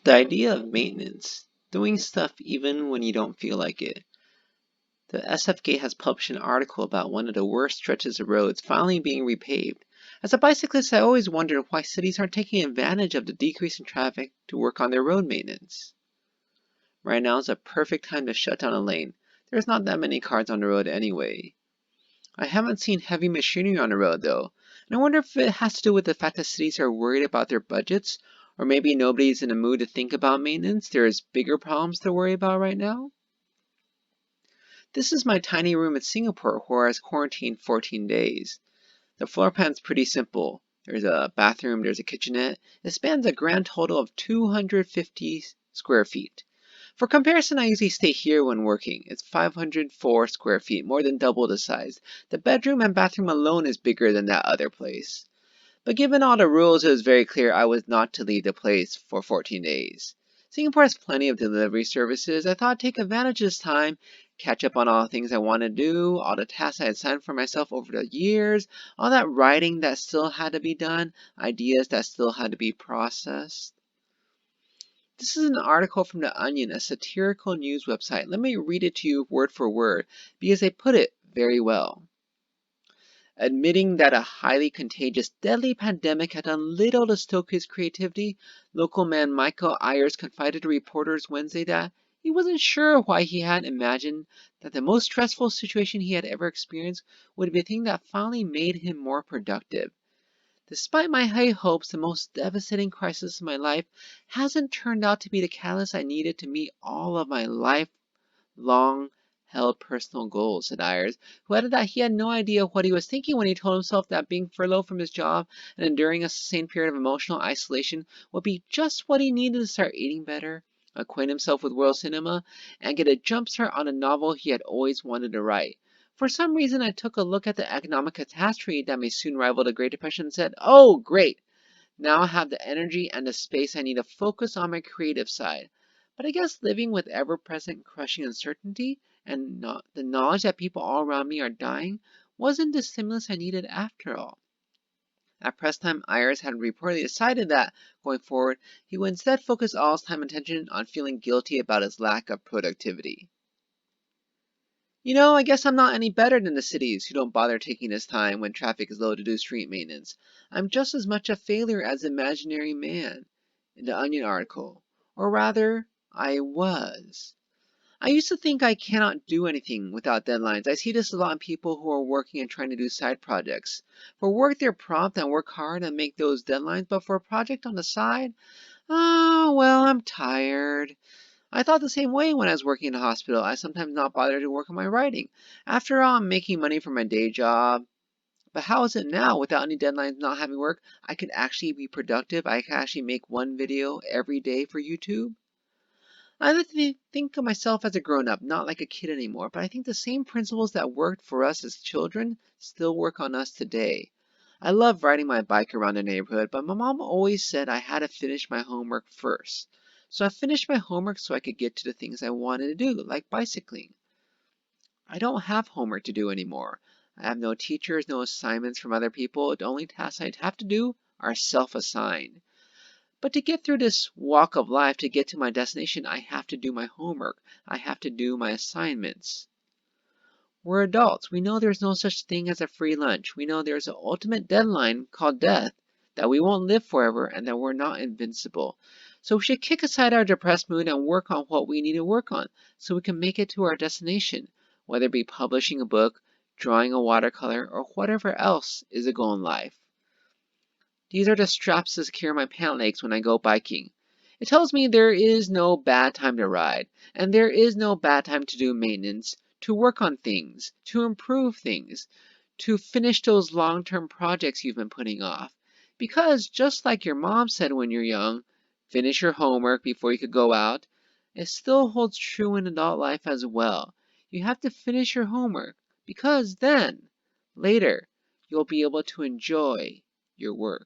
The idea of maintenance, doing stuff even when you don't feel like it. The SFK has published an article about one of the worst stretches of roads finally being repaved. As a bicyclist, I always wondered why cities aren't taking advantage of the decrease in traffic to work on their road maintenance. Right now is a perfect time to shut down a lane. There's not that many cars on the road anyway. I haven't seen heavy machinery on the road though, and I wonder if it has to do with the fact that cities are worried about their budgets, or maybe nobody's in the mood to think about maintenance. There's bigger problems to worry about right now. This is my tiny room in Singapore where I was quarantined 14 days. The floor plan's pretty simple. There's a bathroom, there's a kitchenette. It spans a grand total of 250 square feet. For comparison, I usually stay here when working. It's 504 square feet, more than double the size. The bedroom and bathroom alone is bigger than that other place. But given all the rules, it was very clear I was not to leave the place for 14 days. Singapore has plenty of delivery services. I thought I'd take advantage of this time, catch up on all the things I want to do, all the tasks I had signed for myself over the years, all that writing that still had to be done, ideas that still had to be processed. This is an article from The Onion, a satirical news website. Let me read it to you word for word, because they put it very well. Admitting that a highly contagious, deadly pandemic had done little to stoke his creativity, local man Michael Ayers confided to reporters Wednesday that he wasn't sure why he had imagined that the most stressful situation he had ever experienced would be the thing that finally made him more productive. Despite my high hopes, the most devastating crisis of my life hasn't turned out to be the catalyst I needed to meet all of my lifelong held personal goals, said Ayers, who added that he had no idea what he was thinking when he told himself that being furloughed from his job and enduring a sustained period of emotional isolation would be just what he needed to start eating better, acquaint himself with world cinema, and get a jumpstart on a novel he had always wanted to write. For some reason, I took a look at the economic catastrophe that may soon rival the Great Depression and said, "Oh, great! Now I have the energy and the space I need to focus on my creative side." But I guess living with ever-present crushing uncertainty and the knowledge that people all around me are dying wasn't the stimulus I needed after all. At press time, Ayers had reportedly decided that, going forward, he would instead focus all his time and attention on feeling guilty about his lack of productivity. I guess I'm not any better than the cities who don't bother taking this time when traffic is low to do street maintenance. I'm just as much a failure as the imaginary man in the Onion article. Or rather, I was. I used to think I cannot do anything without deadlines. I see this a lot in people who are working and trying to do side projects. For work, they're prompt and work hard and make those deadlines, but for a project on the side, oh, well, I'm tired. I thought the same way when I was working in a hospital. I sometimes not bother to work on my writing. After all, I'm making money from my day job. But how is it now? Without any deadlines, not having work, I could actually be productive. I could actually make one video every day for YouTube. I like to think of myself as a grown-up, not like a kid anymore, but I think the same principles that worked for us as children still work on us today. I love riding my bike around the neighborhood, but my mom always said I had to finish my homework first. So I finished my homework so I could get to the things I wanted to do, like bicycling. I don't have homework to do anymore. I have no teachers, no assignments from other people. The only tasks I have to do are self-assigned. But to get through this walk of life, to get to my destination, I have to do my homework. I have to do my assignments. We're adults. We know there's no such thing as a free lunch. We know there's an ultimate deadline called death, that we won't live forever, and that we're not invincible. So we should kick aside our depressed mood and work on what we need to work on so we can make it to our destination, whether it be publishing a book, drawing a watercolor, or whatever else is a goal in life. These are the straps to secure my pant legs when I go biking. It tells me there is no bad time to ride, and there is no bad time to do maintenance, to work on things, to improve things, to finish those long-term projects you've been putting off. Because just like your mom said when you're young, finish your homework before you could go out, it still holds true in adult life as well. You have to finish your homework, because then, later, you'll be able to enjoy your work.